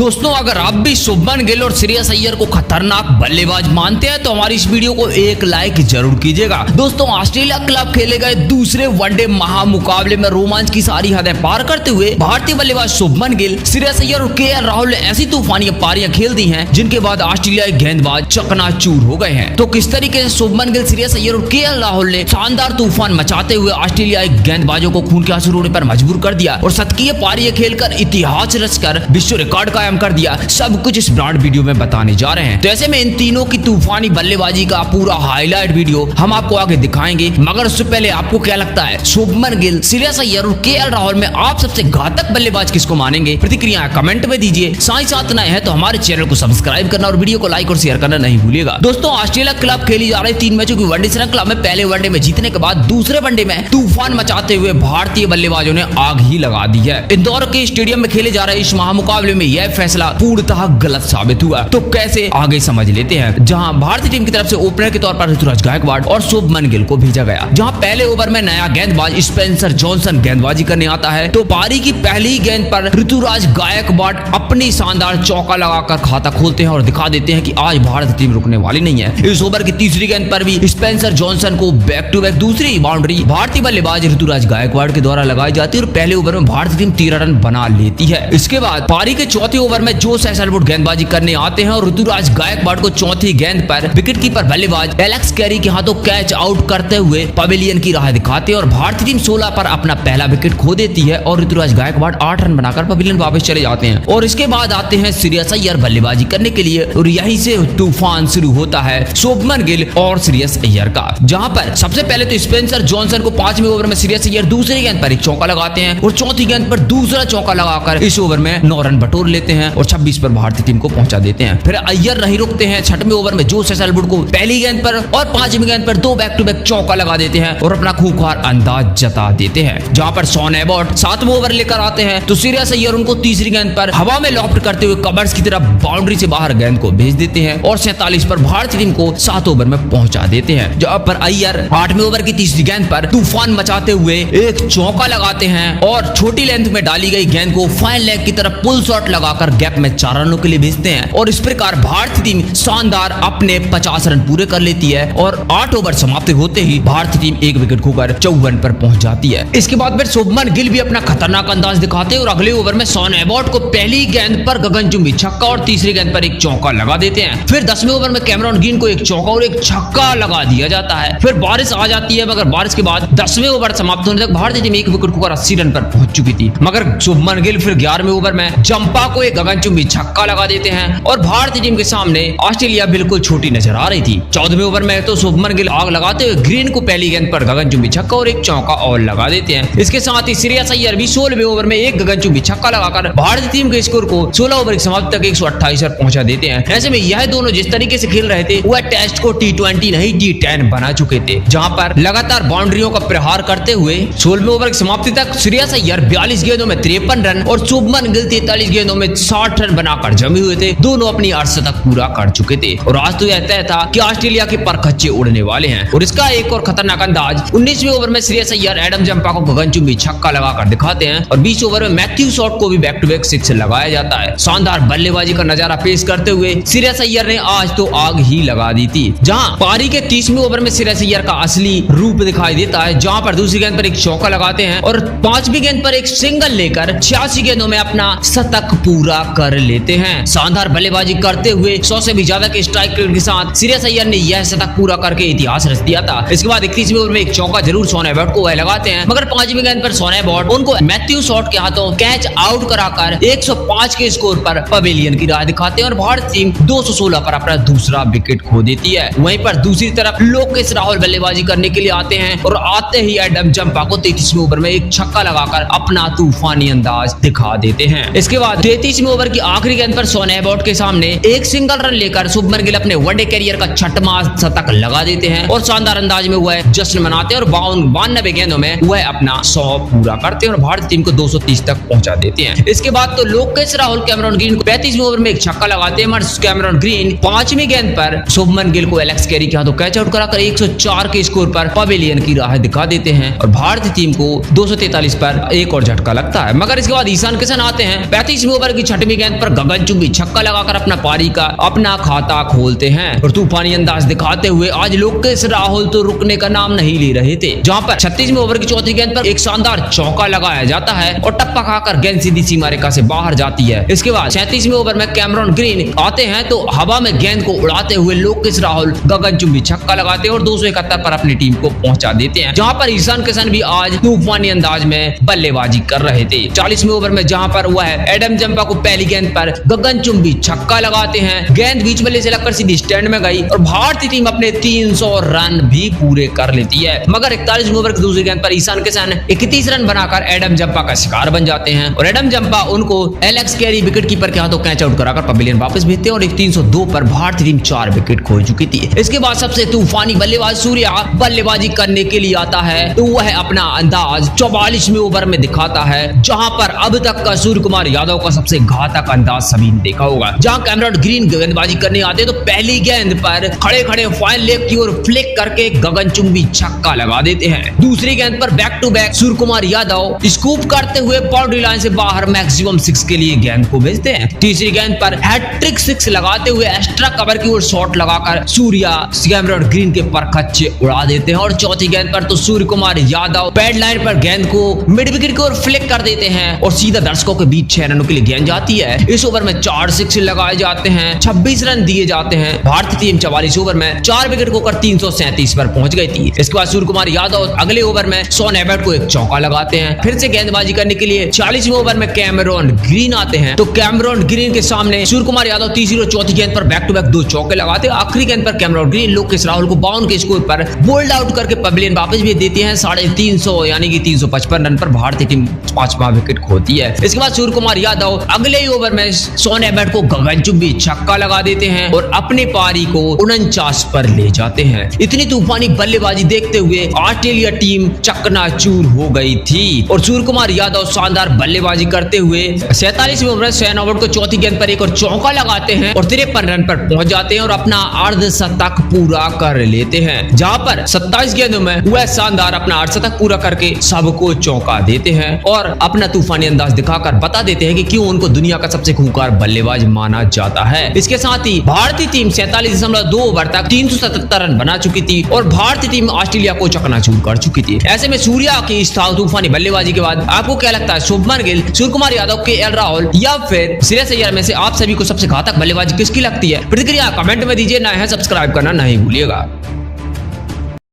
दोस्तों अगर आप भी शुभमन गिल और श्रेयस अय्यर को खतरनाक बल्लेबाज मानते हैं तो हमारी इस वीडियो को एक लाइक जरूर कीजिएगा। दोस्तों ऑस्ट्रेलिया खिलाफ खेले गए दूसरे वनडे महामुकाबले में रोमांच की सारी हदें पार करते हुए भारतीय बल्लेबाज शुभमन गिल, श्रेयस अय्यर और केएल राहुल ने ऐसी तूफानी पारियां खेल दी हैं जिनके बाद ऑस्ट्रेलियाई गेंदबाज चकनाचूर हो गए हैं। तो किस तरीके से शुभमन गिल, श्रेयस अय्यर और केएल राहुल ने शानदार तूफान मचाते हुए ऑस्ट्रेलियाई गेंदबाजों को खून के आंसू रोने पर मजबूर कर दिया और शतकीय पारियां खेलकर इतिहास रचकर विश्व रिकॉर्ड कायम कर दिया, सब कुछ इस ब्रांड वीडियो में बताने जा रहे हैं। तो ऐसे में इन तीनों की तूफानी बल्लेबाजी का पूरा हाईलाइट वीडियो हम आपको आगे दिखाएंगे। मगर उससे पहले आपको क्या लगता है, शुभमन गिल, श्रेयस अय्यर और केएल राहुल में आप सबसे घातक बल्लेबाज किसको मानेंगे? प्रतिक्रियाएं कमेंट में दीजिए। साथ नए हैं तो हमारे चैनल को सब्सक्राइब करना और वीडियो को लाइक और शेयर करना नहीं भूलिएगा। दोस्तों ऑस्ट्रेलिया के खिलाफ खेली जा रही 3 मैचों की वनडे श्रृंखला में पहले वनडे में जीतने के बाद दूसरे वनडे में तूफान मचाते हुए भारतीय बल्लेबाजों ने आग ही लगा दी है। इंदौर के स्टेडियम में खेले जा रहे इस महामुकाबले में यह फैसला पूर्णतः गलत साबित हुआ। तो कैसे, आगे समझ लेते हैं। जहां भारतीय टीम की तरफ से ओपनर के तौर पर ऋतुराज गायकवाड़ और शुभमन गिल को भेजा गया। जहां पहले ओवर में नया गेंदबाज स्पेंसर जॉनसन गेंदबाजी करने आता है तो पारी की पहली गेंद पर ऋतुराज गायकवाड़ अपनी शानदार चौका लगाकर खाता खोलते हैं और दिखा देते हैं कि आज भारतीय टीम रुकने वाली नहीं है। इस ओवर की तीसरी गेंद पर भी स्पेंसर जॉनसन को बैक टू बैक दूसरी बाउंड्री भारतीय बल्लेबाज ऋतुराज गायकवाड़ के द्वारा लगाई जाती है और पहले ओवर में भारतीय टीम 13 रन बना लेती है। इसके बाद पारी के चौथे ओवर में जोश हेजलवुड गेंदबाजी करने आते हैं और ऋतुराज गायकवाड़ को चौथी गेंद पर विकेटकीपर बल्लेबाज एलेक्स कैरी के हाथों कैच आउट करते हुए पवेलियन की राह दिखाते हैं और भारतीय टीम 16 पर अपना पहला विकेट खो देती है और ऋतुराज गायकवाड़ 8 रन बनाकर पवेलियन वापस चले जाते हैं। और इसके बाद आते हैं श्रेयस अय्यर बल्लेबाजी करने के लिए और यहीं से तूफान शुरू होता है शुभमन गिल और श्रेयस अय्यर का। जहां पर सबसे पहले तो स्पेंसर जॉनसन को 5वें ओवर में श्रेयस अय्यर दूसरी गेंद पर एक चौका लगाते हैं और चौथी गेंद पर दूसरा चौका लगाकर इस ओवर में 9 रन बटोर लेते हैं और 26 पर भारतीय टीम को पहुंचा देते हैं। फिर अय्यर नहीं रुकते हैं, 6वें ओवर में जोश हेजलवुड को पहली गेंद पर और 5वीं गेंद पर 2 बैक टू बैक चौका लगा देते हैं और अपना खूंखार अंदाज जता देते हैं। जहां पर शॉन एबॉट 7वें ओवर लेकर आते हैं तो श्रेयस अय्यर उनको तीसरी गेंद पर हवा में लॉफ्ट करते हुए कवर्स की तरफ बाउंड्री से बाहर गेंद को भेज देते हैं और 47 पर भारतीय टीम को 7 ओवर में पहुंचा देते हैं। जहां पर अय्यर 8वें ओवर की तीसरी गेंद पर तूफान मचाते हुए एक चौका लगाते हैं और छोटी लेंथ में डाली गई गेंद को फाइन लेग की तरफ पुल शॉट लगाकर गैप में 4 रनों के लिए भेजते हैं और इस प्रकार भारतीय टीम शानदार अपने 50 रन पूरे कर लेती है और 8 ओवर समाप्त होते ही भारतीय टीम 1 विकेट खोकर 54 पर पहुंच जाती है। इसके बाद फिर शुभमन गिल भी अपना खतरनाक अंदाज दिखाते हैं और अगले ओवर में शॉन एबॉट को पहली गेंद पर गगनचुंबी छक्का और तीसरी गेंद पर एक चौका लगा देते हैं। फिर 10वें ओवर में कैमरॉन ग्रीन को एक चौका और एक छक्का लगा दिया जाता है। फिर बारिश आ जाती है मगर बारिश के बाद 10वें ओवर समाप्त होने तक भारतीय टीम 1 विकेट खोकर 80 रन पर पहुंच चुकी थी। मगर शुभमन गिल फिर 11वें ओवर में जंपा को एक गगनचुंबी छक्का लगा देते हैं और भारतीय टीम के सामने ऑस्ट्रेलिया बिल्कुल छोटी नजर आ रही थी। 14वें ओवर में तो शुभमन गिल आग लगाते हुए ग्रीन को पहली गेंद पर गगनचुंबी छक्का और एक चौका और लगा देते हैं। इसके साथ ही श्रेयस अय्यर भी 16वें ओवर में एक गगनचुंबी छक्का लगाकर भारतीय टीम के स्कोर को 16 ओवर की समाप्ति तक 128 पर पहुंचा देते हैं। ऐसे में यह दोनों जिस तरीके से खेल रहे थे वह टेस्ट को T20 नहीं T10 बना चुके थे, जहां पर लगातार बाउंड्रियों का प्रहार करते हुए 16वें ओवर की समाप्ति तक श्रेयस अय्यर 42 गेंदों में 53 रन और शुभमन गिल 43 गेंदों में 60 रन बनाकर जमे हुए थे। दोनों अपनी अर्धशतक पूरा कर चुके थे और आज तो यह तय था कि ऑस्ट्रेलिया के परखच्चे उड़ने वाले हैं। और इसका एक और खतरनाक अंदाज 19वें ओवर में श्रेयस अय्यर एडम जंपा को गगनचुंबी छक्का लगाकर दिखाते हैं और 20 ओवर में मैथ्यू शॉट को भी बैक टू बैक 6 लगाया जाता है। शानदार बल्लेबाजी का नजारा पेश करते हुए श्रेयस अय्यर ने आज तो आग ही लगा दी थी। जहां पारी के 30वें ओवर में श्रेयस अय्यर का असली रूप दिखाई देता है, जहां पर दूसरी गेंद पर एक चौका लगाते हैं और 5वीं गेंद पर एक सिंगल लेकर 86 गेंदों में अपना शतक पूरा कर लेते हैं। शानदार बल्लेबाजी करते हुए 100 से भी ज्यादा के स्ट्राइक रेट के साथ श्रेयस अय्यर ने यह शतक पूरा करके इतिहास रच दिया था। इसके बाद 31वें ओवर में एक चौका जरूर शॉन एबॉट को वह लगाते हैं मगर 5वीं गेंद पर शॉन एबॉट उनको मैथ्यू शॉट के हाथों कैच आउट कराकर 105 के स्कोर पर पवेलियन की राह दिखाते हैं और भारतीय टीम 216 पर अपना दूसरा विकेट खो देती है। वहीं पर दूसरी तरफ लोकेश राहुल बल्लेबाजी करने के लिए आते हैं और आते ही एडम जंपा को 33वें ओवर में एक छक्का लगाकर अपना तूफानी अंदाज दिखा देते हैं। इसके बाद 33वें ओवर की आखिरी गेंद पर शॉन एबॉट के सामने एक सिंगल रन लेकर शुभमन गिल अपने वनडे कैरियर का 6वां शतक लगा देते हैं और शानदार अंदाज में वह जश्न मनाते हैं और 92 गेंदों में वह अपना 100 पूरा करते हैं और भारतीय टीम को 230 तक पहुंचा देते हैं। इसके बाद तो लोकेश राहुल कैमरॉन ग्रीन को 35वें ओवर में एक छक्का लगाते हैं मगर कैमरॉन ग्रीन 5वीं गेंद पर शुभमन गिल को एलेक्स कैरी के हाथों कैच आउट कराकर 104 के स्कोर पर पवेलियन की राह दिखा देते हैं और भारतीय टीम को 243 पर एक और झटका लगता है। मगर इसके बाद ईशान किशन आते हैं 35वें ओवर की छठवीं गेंद पर गगनचुंबी छक्का लगाकर अपना खाता खोलते हैं और तूफानी अंदाज दिखाते हुए आज लोकेश राहुल तो रुकने का नाम नहीं ले रहे थे, जहां पर 36वें ओवर की चौथी गेंद पर एक शानदार चौका लगाया जाता है और टप्पा खाकर गेंद सीधी सीमा रेखा से बाहर जाती है। इसके बाद 37वें ओवर में कैमरॉन ग्रीन आते हैं तो हवा में गेंद को उड़ाते हुए लोकेश राहुल गगनचुंबी छक्का लगाते हैं और 271 पर अपनी टीम को पहुंचा देते हैं, जहां पर ईशान किशन भी आज तूफानी अंदाज में बल्लेबाजी कर रहे थे। 40वें ओवर में जहां पर वह एडम जंपा को पहली गेंद पर गगनचुंबी छक्का लगाते हैं, गेंद बीच बल्ले से लगकर सीधी स्टैंड में गई और भारतीय टीम अपने 300 रन भी पूरे कर लेती है। मगर 41वें ओवर की दूसरी गेंद पर ईशान किशन 31 रन बनाकर एडम जंपा का शिकार बन जाते हैं और एडम जंपा उनको एलेक्स कैरी विकेट कीपर के हाथों कैच आउट कराकर पवेलियन वापस भेजते हैं और 302 पर भारतीय टीम 4 विकेट खो चुकी थी। इसके बाद सबसे तूफानी बल्लेबाज सूर्या बल्लेबाजी करने के लिए आता है तो वह अपना अंदाज 44वें ओवर में दिखाता है, जहां पर अब तक का सूर्य कुमार यादव का सबसे घातक अंदाज सभी ने देखा होगा। जहां कैमरॉन ग्रीन गेंदबाजी करने आते तो पहली गेंद पर खड़े खड़े फाइन लेग की ओर फ्लिक करके गगनचुंबी छक्का लगा देते हैं। दूसरी गेंद पर back to back Surya Kumar Yadav scoop करते हुए बाउंड्री लाइन से बाहर मैक्सिमम 6 के लिए गेंद को भेजते हैं। तीसरी गेंद पर हैट्रिक 6 लगाते हुए एक्स्ट्रा कवर की ओर शॉट लगाकर सूर्या कैमरॉन ग्रीन के परखच्चे उड़ा देते हैं और चौथी गेंद पर तो सूर्य कुमार यादव पैड लाइन पर गेंद को मिड विकेट की ओर फ्लिक कर देते हैं और सीधा दर्शकों के बीच 6 रनों के लिए गेंद जाती है। इस ओवर में 4 6 लगाए जाते हैं, 26 रन दिए जाते हैं। भारतीय टीम 44 ओवर में 4 विकेट खोकर 337 पर पहुंच गई थी। इसके बाद सूर्य कुमार यादव अगले ओवर में शॉन एबर्ट को एक चौका लगाते हैं। फिर से गेंदबाजी करने के लिए 40वें ओवर में कैमरॉन ग्रीन आते हैं तो कैमरॉन ग्रीन के सामने सूर्य कुमार यादव तीसरी और चौथी गेंद पर बैक टू बैक 2 चौके लगाते हैं। आखिरी गेंद पर कैमरॉन ग्रीन लोकेश राहुल को 52 के स्कोर पर बोल्ड आउट करके पवेलियन वापस भेज देती है। 350 यानी कि 355 रन पर भारतीय टीम 5वां विकेट खोती है। इसके बाद सूर्य कुमार यादव अगले ही ओवर में शॉन एबर्ट को गगनचुंबी छक्का लगा देते हैं और अपनी पारी को 49 पर ले जाते हैं। इतनी तूफानी बल्लेबाजी देखते हुए ऑस्ट्रेलिया टीम चकनाचूर हो गई थी और सूर्य कुमार यादव शानदार बल्लेबाजी करते हुए 47वें ओवर में शैन ओवर को चौथी गेंद पर एक और चौका लगाते हैं और 53 रन पर पहुंच जाते हैं और अपना अर्धशतक पूरा कर लेते हैं। जहां पर 27 गेंदों में वह शानदार अपना अर्धशतक पूरा करके सबको चौंका देते हैं और अपना तूफानी अंदाज दिखाकर बता देते हैं कि क्यों उनको दुनिया का सबसे खूंखार बल्लेबाज माना जाता है। इसके साथ ही भारतीय टीम 47.2 ओवर तक 377 रन बना चुकी थी और भारतीय टीम ऑस्ट्रेलिया को चकनाचूर कर चुकी थी। ऐसे में सूर्या की इस तूफानी बल्लेबाजी के बाद आपको क्या लगता है, शुभमन गिल, सूर्य कुमार यादव, केएल राहुल या फिर श्रेयस अय्यर में से आप सभी को सबसे घातक बल्लेबाजी किसकी लगती है? प्रतिक्रिया कमेंट में दीजिए। नए हैं सब्सक्राइब करना नहीं भूलिएगा।